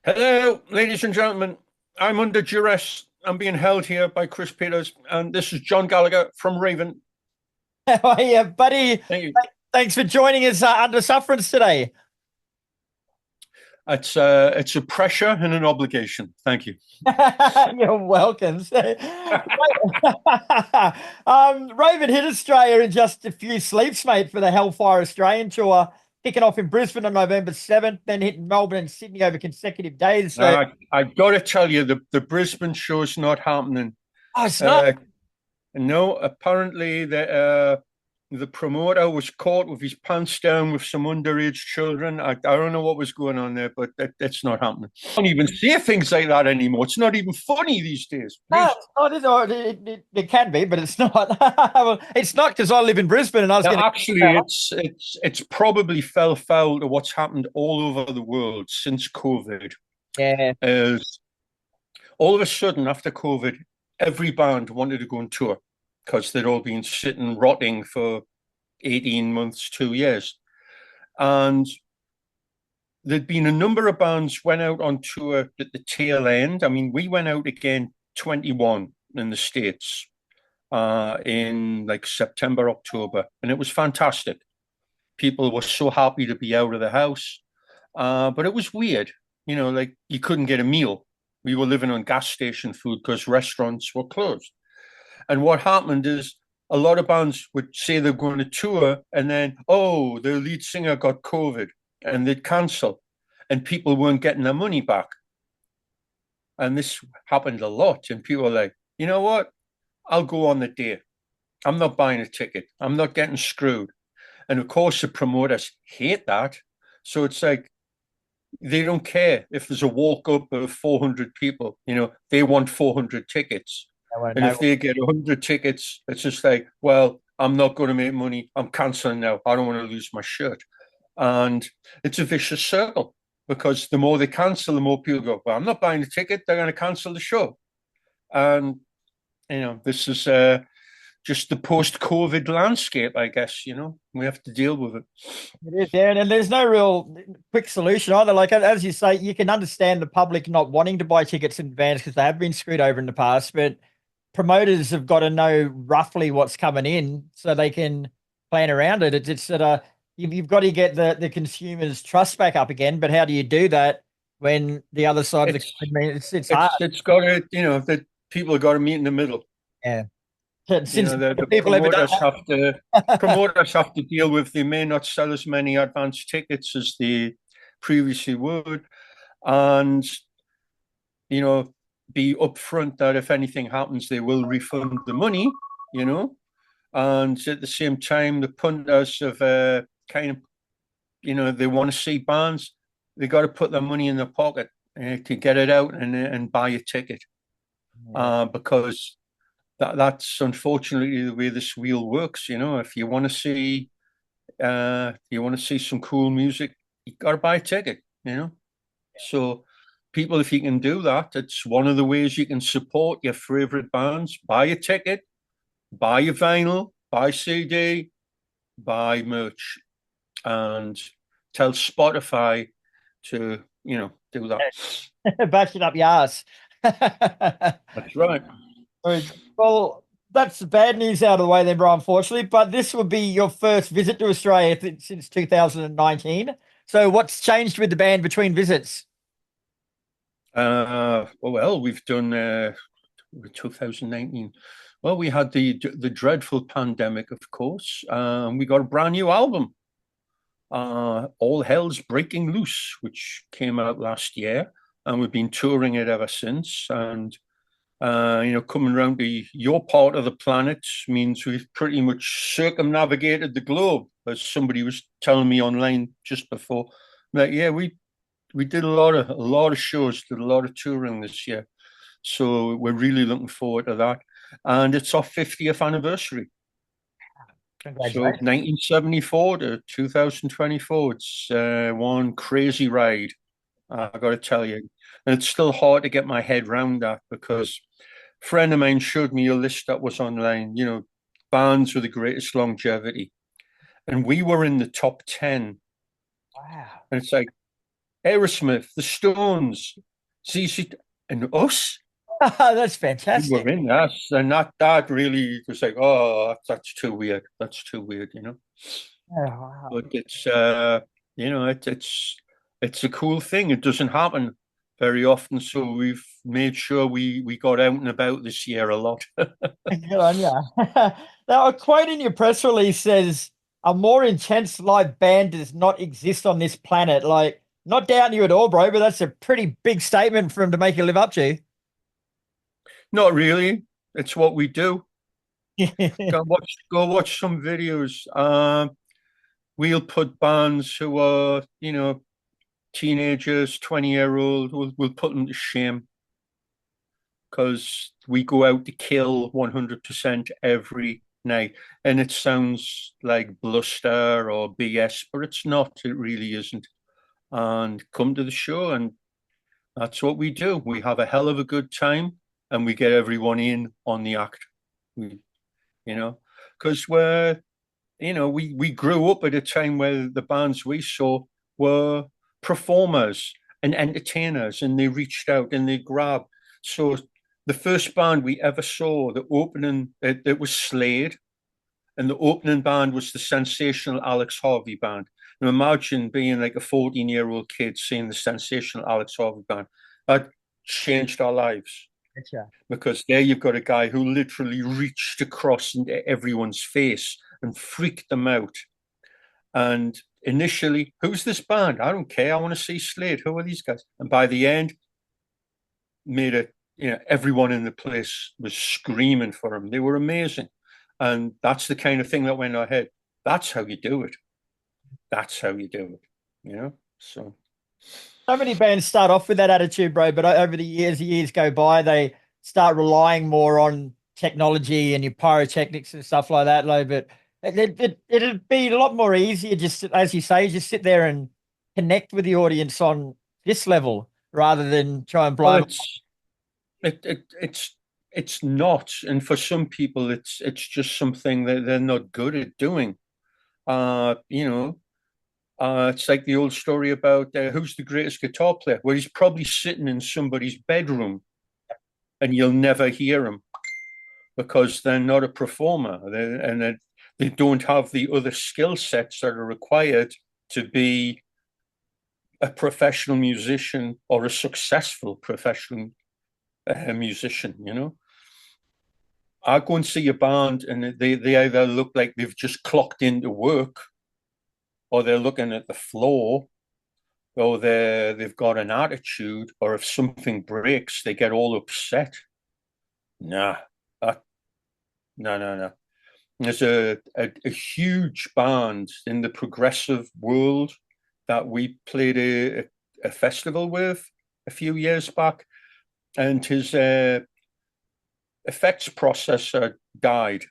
Hello, ladies and gentlemen. I'm under duress. I'm being held here by Chris Peters, and this is John Gallagher from Raven. How are you, buddy? Thank you. Thanks for joining us under sufferance today. It's a pressure and an obligation. Thank you. You're welcome. Raven hit Australia in just a few sleeps, mate, for the Hellfire Australian tour, kicking off in Brisbane on November 7th, then hitting Melbourne and Sydney over consecutive days. So, I got to tell you, the Brisbane show's not happening. oh, it's not. Uh, no, apparently the promoter was caught with his pants down with some underage children. I don't know what was going on there, but that's not happening. I don't even say things like that anymore. It's not even funny these days. No, Please. it's not. It can be, but it's not. Well, it's not because I live in Brisbane and I was Now, going actually, to. it's probably fell foul to what's happened all over the world since COVID. Yeah. Is all of a sudden after COVID, every band wanted to go on tour because they'd all been sitting rotting for 18 months, 2 years, and there'd been a number of bands went out on tour at the tail end. I mean, we went out again 21 in the States in like September, October, and it was fantastic. People were so happy to be out of the house. But it was weird, like you couldn't get a meal. We were living on gas station food because restaurants were closed. And what happened is a lot of bands would say they're going to tour and then, oh, their lead singer got COVID and they'd cancel and people weren't getting their money back. And this happened a lot. And people were like, you know what? I'll go on the day. I'm not buying a ticket. I'm not getting screwed. And of course, the promoters hate that. So it's like they don't care if there's a walk up of 400 people, they want 400 tickets. I want to And know. if they get 100 tickets, it's just like, well, I'm not going to make money. I'm canceling now. I don't want to lose my shirt. And it's a vicious circle because the more they cancel, the more people go, well, I'm not buying the ticket. They're going to cancel the show. And, this is just the post-COVID landscape, I guess, we have to deal with it. It is, yeah, and there's no real quick solution either. Like as you say, you can understand the public not wanting to buy tickets in advance because they have been screwed over in the past, but promoters have got to know roughly what's coming in so they can plan around it. It's sort of you've got to get the consumers' trust back up again. But how do you do that when the other side of the It's I mean, it's hard. it's got to, that people have got to meet in the middle. Yeah, You since know, the, the the people ever done promoters have to deal with they may not sell as many advance tickets as they previously would, and you know, be upfront that if anything happens, they will refund the money. You know, and at the same time, the punters have kind of, they want to see bands, they got to put their money in their pocket to get it out and buy a ticket, that. because that's unfortunately the way this wheel works. If you want to see some cool music, you got to buy a ticket. So people, if you can do that, it's one of the ways you can support your favorite bands. Buy a ticket, buy a vinyl, buy CD, buy merch, and tell Spotify to do that. Yeah. Bash it up your ass. That's right. Good. Well, that's the bad news out of the way then, bro, unfortunately. But this will be your first visit to Australia since 2019. So what's changed with the band between visits? Well, we've done 2019. Well, we had the dreadful pandemic, of course. We got a brand new album, All Hell's Breaking Loose, which came out last year, and we've been touring it ever since. And coming around to your part of the planet means we've pretty much circumnavigated the globe, as somebody was telling me online just before. Like, yeah, we did a lot of shows, did a lot of touring this year. So we're really looking forward to that. And it's our 50th anniversary. So Congratulations. 1974 to 2024, it's one crazy ride, I got to tell you. And it's still hard to get my head around that because a friend of mine showed me a list that was online, bands with the greatest longevity. And we were in the top 10. Wow. And it's like, Aerosmith, the Stones, ZZ, and us. That's We were fantastic. in that, and that really was like, oh, that's too weird. That's too weird, you know. Oh, wow. But it's it's a cool thing. It doesn't happen very often, so we've made sure we got out and about this year a lot. Good on you. Now, a quote in your press release says, "A more intense live band does not exist on this planet." Like, not doubting you at all, bro, but that's a pretty big statement for him to make you live up to. Not really. It's what we do. Go watch some videos. We'll put bands who are, teenagers, 20-year-old, we'll put them to shame because we go out to kill 100% every night. And it sounds like bluster or BS, but it's not. It really isn't. And come to the show, and that's what we do. We have a hell of a good time, and we get everyone in on the act. We, because we grew up at a time where the bands we saw were performers and entertainers, and they reached out and they grabbed. So the first band we ever saw, the opening, it was Slade, and the opening band was the sensational Alex Harvey band. Now imagine being like a 14-year-old kid seeing the sensational Alex Harvey band. That changed our lives. Gotcha. Because there you've got a guy who literally reached across into everyone's face and freaked them out. And initially, who's this band? I don't care. I want to see Slade. Who are these guys? And by the end, made it, everyone in the place was screaming for him. They were amazing. And that's the kind of thing that went ahead. That's how you do it. That's how you do it, So So many bands start off with that attitude, bro, but over the years go by, they start relying more on technology and your pyrotechnics and stuff like that, though. But it'd be a lot more easier just, as you say, just sit there and connect with the audience on this level rather than try and blow well, them. it's not, and for some people, it's just something that they're not good at doing. It's like the old story about who's the greatest guitar player. Well, he's probably sitting in somebody's bedroom, and you'll never hear him because they're not a performer, and they don't have the other skill sets that are required to be a professional musician or a successful professional musician. I go and see a band, and they either look like they've just clocked into work, or they're looking at the floor, or they've got an attitude, or if something breaks, they get all upset. Nah, no, no, no. There's a huge band in the progressive world that we played a festival with a few years back, and his effects processor died.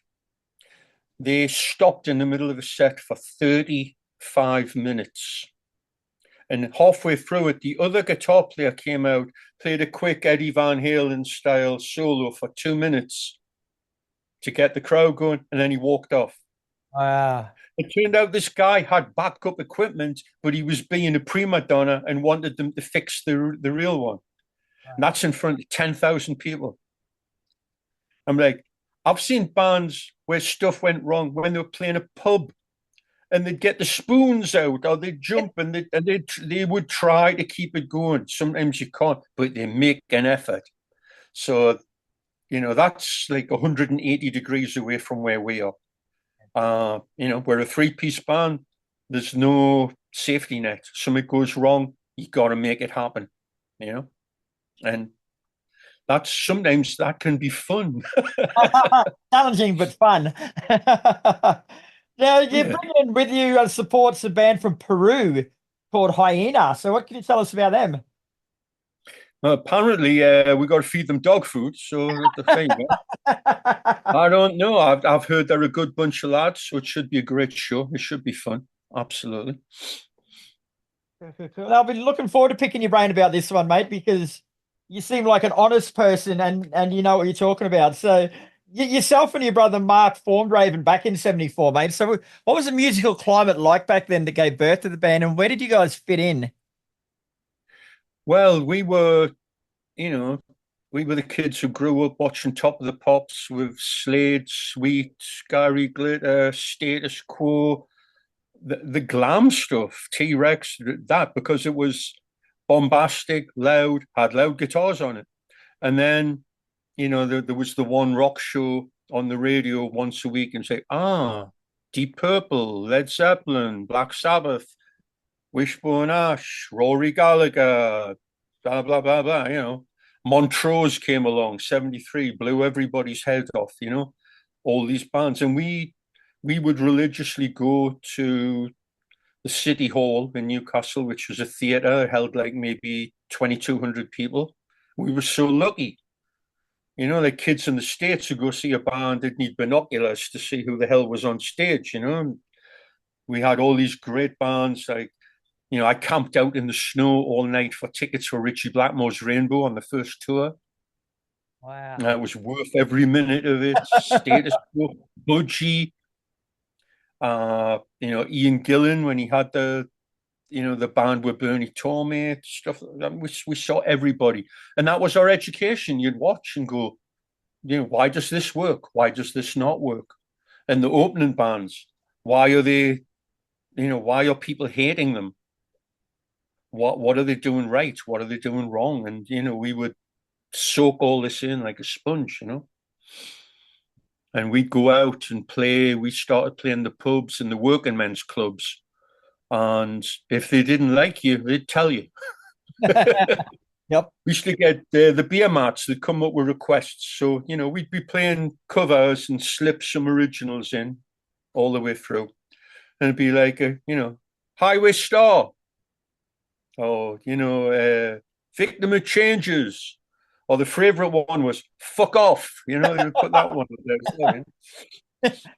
They stopped in the middle of a set for 35 minutes. And halfway through it, the other guitar player came out, played a quick Eddie Van Halen style solo for 2 minutes to get the crowd going, and then he walked off. It turned out this guy had backup equipment, but he was being a prima donna and wanted them to fix the real one. And that's in front of 10,000 people. I'm like, I've seen bands where stuff went wrong when they were playing a pub, and they'd get the spoons out, or they'd jump, and they would try to keep it going. Sometimes you can't, but they make an effort. So, that's like 180 degrees away from where we are. We're a three-piece band. There's no safety net. Something goes wrong, you got to make it happen, and sometimes that can be fun. Challenging but fun. Now, you bring in with you supports a band from Peru called Hyena. So, what can you tell us about them? Apparently, we got to feed them dog food. So, I don't know. I've heard they're a good bunch of lads, so it should be a great show. It should be fun. Absolutely. Cool. I've been looking forward to picking your brain about this one, mate, because you seem like an honest person and you know what you're talking about. So yourself and your brother Mark formed Raven back in 74, mate. So what was the musical climate like back then that gave birth to the band, and where did you guys fit in? Well, you know, we were the kids who grew up watching Top of the Pops with Slade, Sweet, Gary Glitter, Status Quo, the glam stuff, T-Rex, that because it was bombastic, loud, had loud guitars on it. And then, there was the one rock show on the radio once a week and say, Deep Purple, Led Zeppelin, Black Sabbath, Wishbone Ash, Rory Gallagher, blah, blah, blah, blah, Montrose came along, 73, blew everybody's head off, all these bands. And we would religiously go to the City Hall in Newcastle, which was a theatre, held like maybe 2,200 people. We were so lucky. Like kids in the States who go see a band, they'd need binoculars to see who the hell was on stage, And we had all these great bands. Like, I camped out in the snow all night for tickets for Richie Blackmore's Rainbow on the first tour. Wow. It was worth every minute of it. Status Quo, Budgie, Ian Gillan when he had the band with Bernie Tormey, stuff like that. We saw everybody. And that was our education. You'd watch and go, why does this work? Why does this not work? And the opening bands, why are people hating them? What are they doing right? What are they doing wrong? And, we would soak all this in like a sponge, And we'd go out and play. We started playing the pubs and the working men's clubs. And if they didn't like you, they'd tell you. Yep. We used to get the beer mats that come up with requests. So, we'd be playing covers and slip some originals in all the way through. And it'd be like, Highway Star. Or, Victim of Changes. Or the favorite one was Fuck Off. They put that one up there.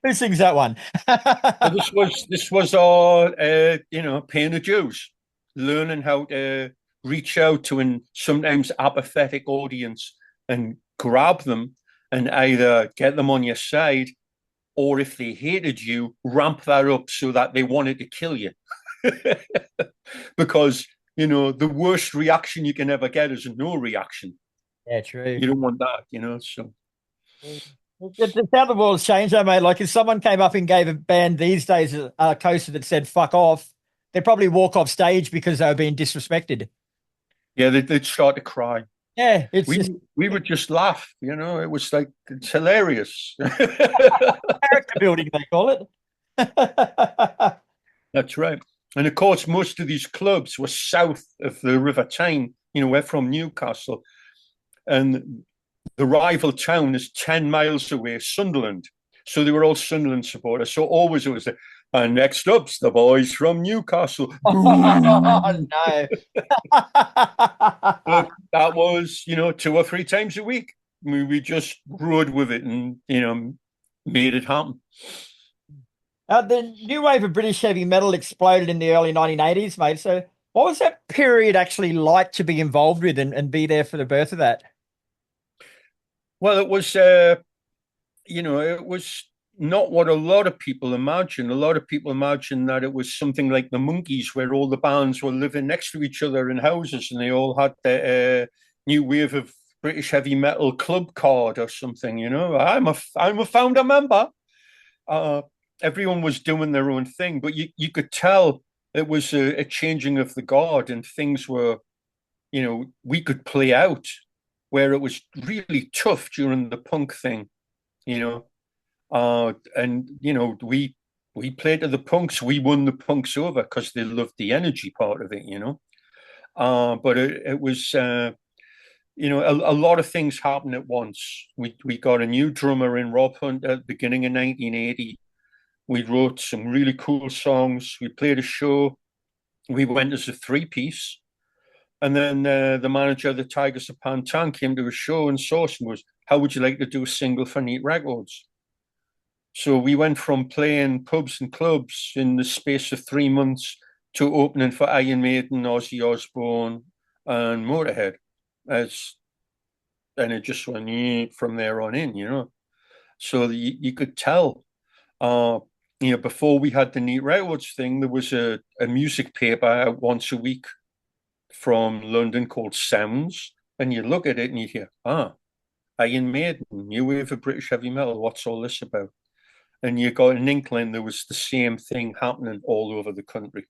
Who sings that one? So this was our paying the dues, learning how to reach out to an sometimes apathetic audience and grab them and either get them on your side, or if they hated you, ramp that up so that they wanted to kill you. Because the worst reaction you can ever get is a no reaction. Yeah, true. You don't want that, so. It's how the world's changed, though, mate. Like if someone came up and gave a band these days a coaster that said "fuck off," they'd probably walk off stage because they were being disrespected. Yeah, they'd start to cry. Yeah, we would just laugh. It was like it's hilarious. character building, they call it. That's right. And of course, most of these clubs were south of the River Tyne. We're from Newcastle, and the rival town is 10 miles away, Sunderland. So they were all Sunderland supporters. So always it was, and next up's the boys from Newcastle. Oh, no. But that was, 2 or 3 times a week. We just rode with it and, made it happen. The new wave of British heavy metal exploded in the early 1980s, mate. So what was that period actually like to be involved with and be there for the birth of that? Well, it was, it was not what a lot of people imagine. A lot of people imagine that it was something like the Monkees, where all the bands were living next to each other in houses and they all had the new wave of British heavy metal club card or something. I'm a founder member. Everyone was doing their own thing, but you could tell it was a changing of the guard, and things were, we could play out where it was really tough during the punk thing, and we played to the punks. We won the punks over because they loved the energy part of it, but it was a lot of things happened at once. We got a new drummer in, Rob Hunt, at the beginning of 1980. We wrote some really cool songs. We played a show. We went as a 3-piece. And then the manager of the Tigers of Pantan came to a show and saw us and was, how would you like to do a single for Neat Records? So we went from playing pubs and clubs in the space of 3 months to opening for Iron Maiden, Ozzy Osbourne, and Motorhead. And it just went from there on in, So you could tell. Before we had the Neat Records thing, there was a music paper out once a week from London called Sounds, and you look at it and you hear, Iron Maiden, new wave of British heavy metal. What's all this about? And you got an inkling there was the same thing happening all over the country,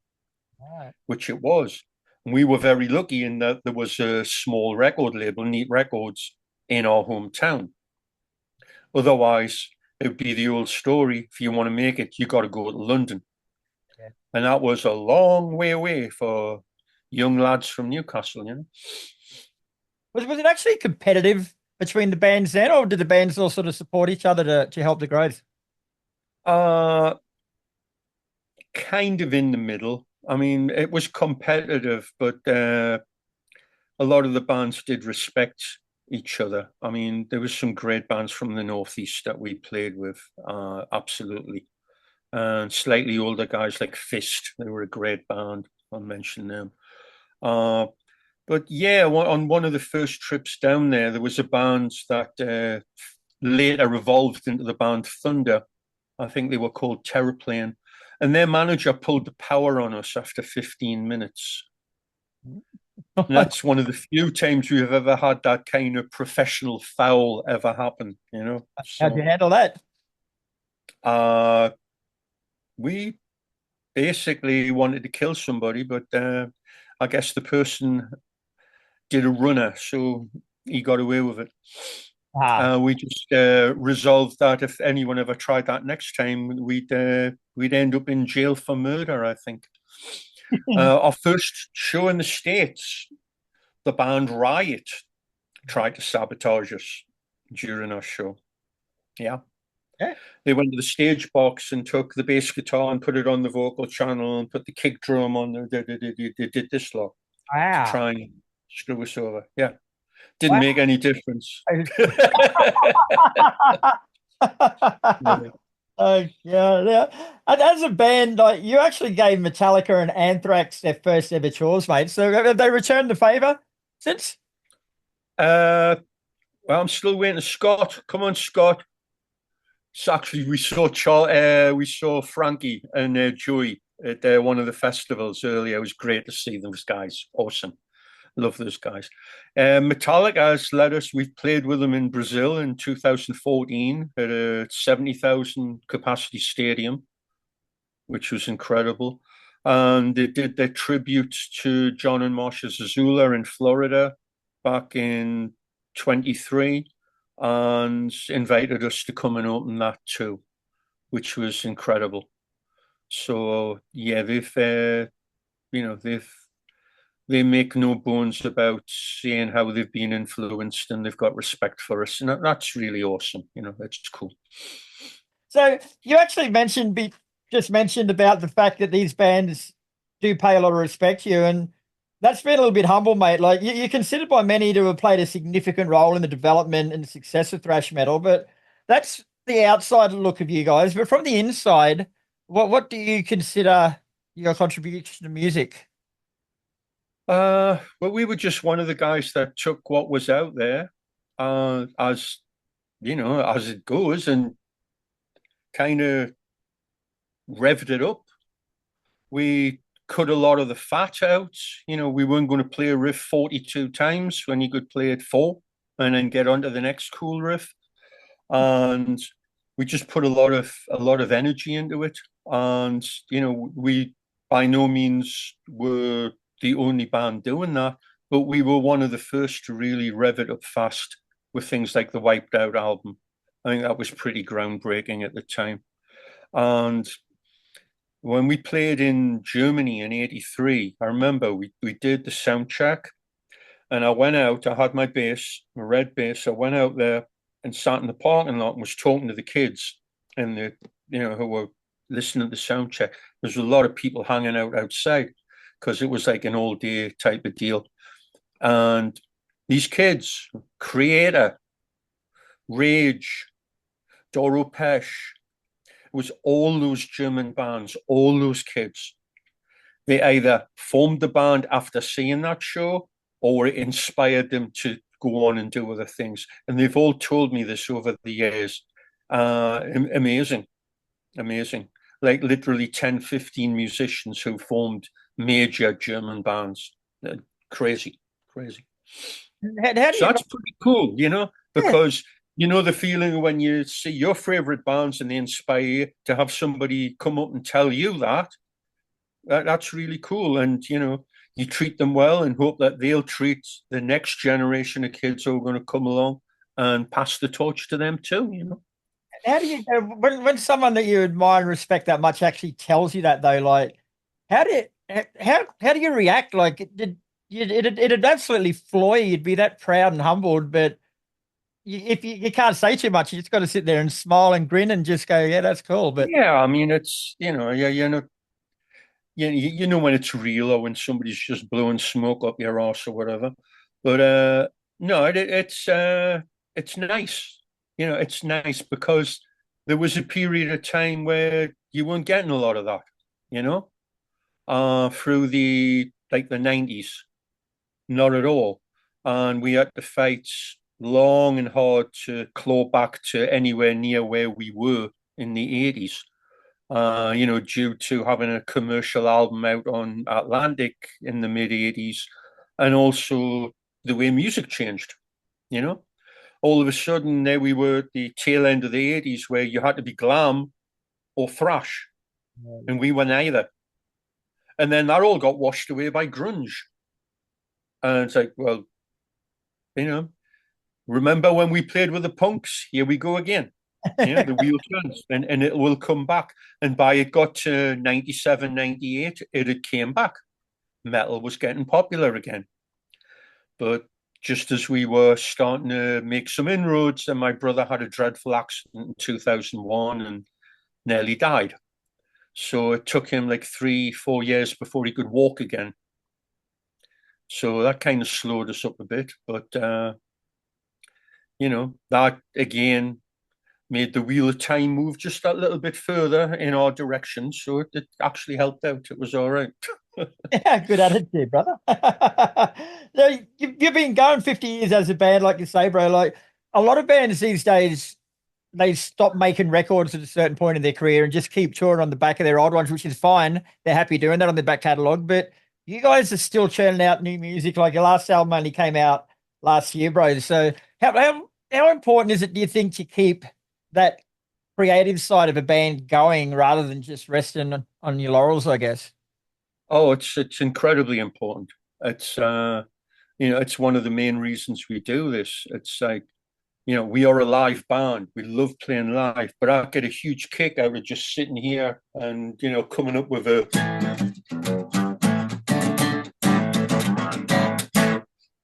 Right. which it was. And we were very lucky in that there was a small record label, Neat Records, in our hometown. Otherwise, it would be the old story. If you want to make it, you got to go to London. Yeah. And that was a long way away for young lads from Newcastle, you know. Was it actually competitive between the bands then, or did the bands all sort of support each other to help the growth? Kind of in the middle. I mean, it was competitive, but a lot of the bands did respect each other. I mean, there was some great bands from the Northeast that we played with, absolutely. And slightly older guys like Fist, they were a great band. I'll mention them. But yeah, on one of the first trips down there was a band that later evolved into the band Thunder. I think they were called Terraplane. And their manager pulled the power on us after 15 minutes. And that's one of the few times we've ever had that kind of professional foul ever happen, you know. How'd you handle that? We basically wanted to kill somebody, but I guess the person did a runner, so he got away with it. We just resolved that if anyone ever tried that next time, we'd end up in jail for murder, I think. Our first show in the States, the band Riot tried to sabotage us during our show. Yeah. Yeah. They went to the stage box and took the bass guitar and put it on the vocal channel and put the kick drum on. They did this lot to try and screw us over. Yeah. Didn't make any difference. Yeah. And as a band, like you actually gave Metallica and Anthrax their first ever tours, mate. So have they returned the favor since? Well, I'm still waiting. Scott, come on, Scott. So actually, we saw Frankie and Joey at one of the festivals earlier. It was great to see those guys. Awesome. Love those guys. Metallica has let us, we've played with them in Brazil in 2014 at a 70,000 capacity stadium, which was incredible. And they did their tribute to John and Marsha Zazula in Florida back in 23 and invited us to come and open that too, which was incredible. So yeah, they make no bones about saying how they've been influenced and they've got respect for us. And that's really awesome. You know, that's cool. So you actually just mentioned about the fact that these bands do pay a lot of respect to you. And that's been a little bit humble, mate. Like you're considered by many to have played a significant role in the development and success of thrash metal, but that's the outside look of you guys. But from the inside, what do you consider your contribution to music? Well, we were just one of the guys that took what was out there, as you know, as it goes, and kind of revved it up. We cut a lot of the fat out. You know, we weren't going to play a riff 42 times when you could play it 4 and then get onto the next cool riff. And we just put a lot of energy into it. And, you know, we by no means were the only band doing that, but we were one of the first to really rev it up fast with things like the Wiped Out album. I think that was pretty groundbreaking at the time. And when we played in Germany in '83, I remember we did the sound check and I went out, I had my bass, my red bass. I went out there and sat in the parking lot and was talking to the kids and who were listening to the sound check. There's a lot of people hanging out outside because it was like an all day type of deal. And these kids, Creator, Rage, Doro Pesh, it was all those German bands, all those kids. They either formed the band after seeing that show or it inspired them to go on and do other things. And they've all told me this over the years. Amazing. Like literally 10, 15 musicians who formed major German bands. Crazy, crazy. How do So you? that's pretty cool, Yeah. because you know the feeling when you see your favorite bands and they inspire you to have somebody come up and tell you that's really cool. And you treat them well and hope that they'll treat the next generation of kids who are going to come along and pass the torch to them too. How do you when someone that you admire and respect that much actually tells you that though? Like, how do you react? Like, it'd absolutely floor you. You'd be that proud and humbled, but if you can't say too much, you just got to sit there and smile and grin and just go, yeah, that's cool. But Yeah, I mean, it's yeah, you know when it's real or when somebody's just blowing smoke up your arse or whatever. But no, it's nice. It's nice because there was a period of time where you weren't getting a lot of that. You know, through the 90s, not at all, and we had to fight long and hard to claw back to anywhere near where we were in the 80s, due to having a commercial album out on Atlantic in the mid 80s, and also the way music changed. You know, all of a sudden, there we were at the tail end of the 80s where you had to be glam or thrash, and we were neither. And then that all got washed away by grunge. And it's like, well, you know, remember when we played with the punks? Here we go again. The wheel turns and it will come back. And by it got to 97, 98, it had came back. Metal was getting popular again. But just as we were starting to make some inroads, and my brother had a dreadful accident in 2001 and nearly died. So it took him like 3-4 years before he could walk again. So that kind of slowed us up a bit. But, that again made the wheel of time move just that little bit further in our direction. So it actually helped out. It was all right. yeah, good attitude, brother. So you've been going 50 years as a band, like you say, bro. Like a lot of bands these days, they stop making records at a certain point in their career and just keep touring on the back of their old ones, which is fine. They're happy doing that on their back catalog. But you guys are still churning out new music. Like your last album only came out last year, bro. So how important is it, do you think, to keep that creative side of a band going rather than just resting on your laurels, I guess? Oh, it's incredibly important. It's it's one of the main reasons we do this. It's like, we are a live band. We love playing live, but I get a huge kick out of just sitting here and, coming up with a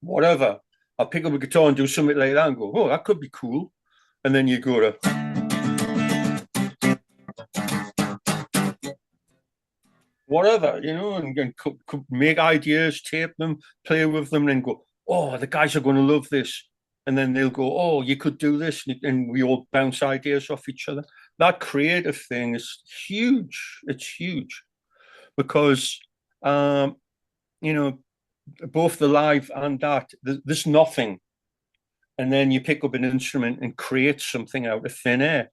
whatever. I'll pick up a guitar and do something like that and go, oh, that could be cool. And then you go to whatever, and make ideas, tape them, play with them, and go, oh, the guys are going to love this. And then they'll go, oh, you could do this. And we all bounce ideas off each other. That creative thing is huge. It's huge because, both the live and that, there's nothing. And then you pick up an instrument and create something out of thin air.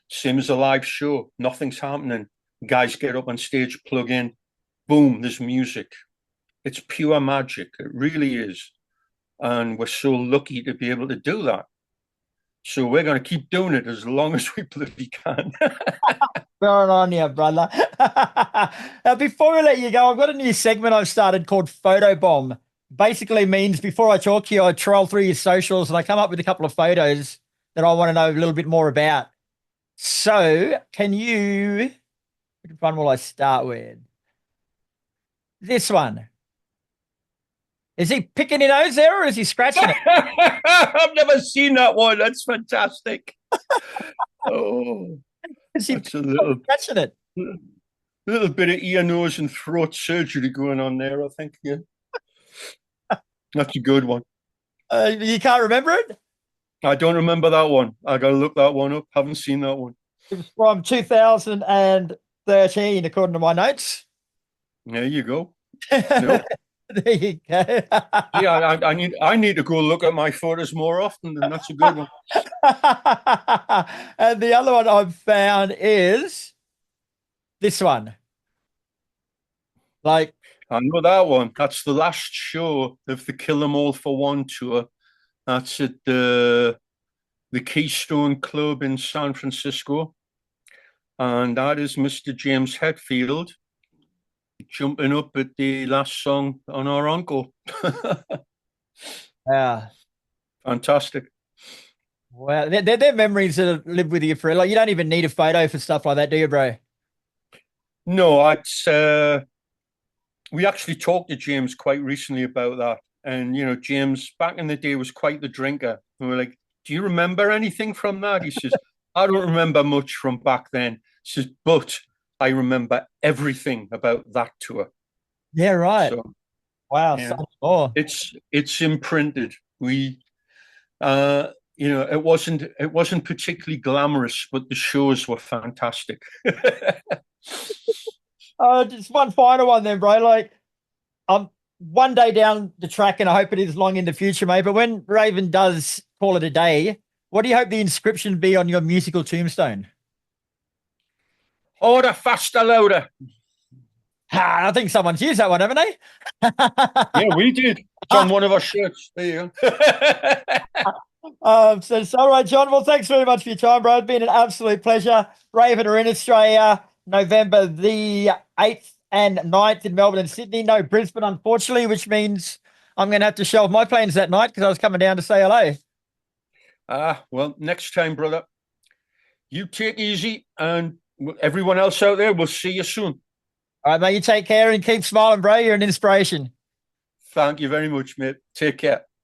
Same as a live show. Nothing's happening. Guys get up on stage, plug in, boom, there's music. It's pure magic. It really is. And we're so lucky to be able to do that. So we're going to keep doing it as long as we bloody can. Going on here, brother. Now, before we let you go, I've got a new segment I've started called Photo Bomb. Basically means before I talk to you, I troll through your socials and I come up with a couple of photos that I want to know a little bit more about. So, which one will I start with? This one. Is he picking your nose there or is he scratching it? I've never seen that one. That's fantastic. Oh, Is he that's a little scratching it? bit of ear, nose, and throat surgery going on there, I think. Yeah. That's a good one. You can't remember it? I don't remember that one. I got to look that one up. Haven't seen that one. It was from 2013, according to my notes. There you go. Nope. There you go. Yeah, I need to go look at my photos more often, and that's a good one. And the other one I've found is this one. Like, I know that one. That's the last show of the Kill 'Em All for One tour. That's at the Keystone Club in San Francisco. And that is Mr. James Hetfield jumping up at the last song on our encore. Yeah. Fantastic. Wow. They're memories that live with you for like you don't even need a photo for stuff like that, do you, bro? No, we actually talked to James quite recently about that. And, James back in the day was quite the drinker. And we're like, do you remember anything from that? He says, I don't remember much from back then. He says, but I remember everything about that tour. Yeah, right. So, Wow, so yeah, much more. it's imprinted. It wasn't particularly glamorous, but the shows were fantastic. Just one final one then, bro. Like, I'm one day down the track, and I hope it is long in the future, mate. But when Raven does call it a day, what do you hope the inscription be on your musical tombstone? Order faster, louder. I think someone's used that one, haven't they? Yeah, we did. It's on one of our shirts. There you go. So all right, John. Well, thanks very much for your time, bro. It's been an absolute pleasure. Raven are in Australia, November the 8th and 9th in Melbourne and Sydney. No Brisbane, unfortunately, which means I'm going to have to shelve my plans that night because I was coming down to say hello. Well, next time, brother. You take easy, and everyone else out there, we'll see you soon. All right, mate. You take care and keep smiling, bro. You're an inspiration. Thank you very much, mate. Take care.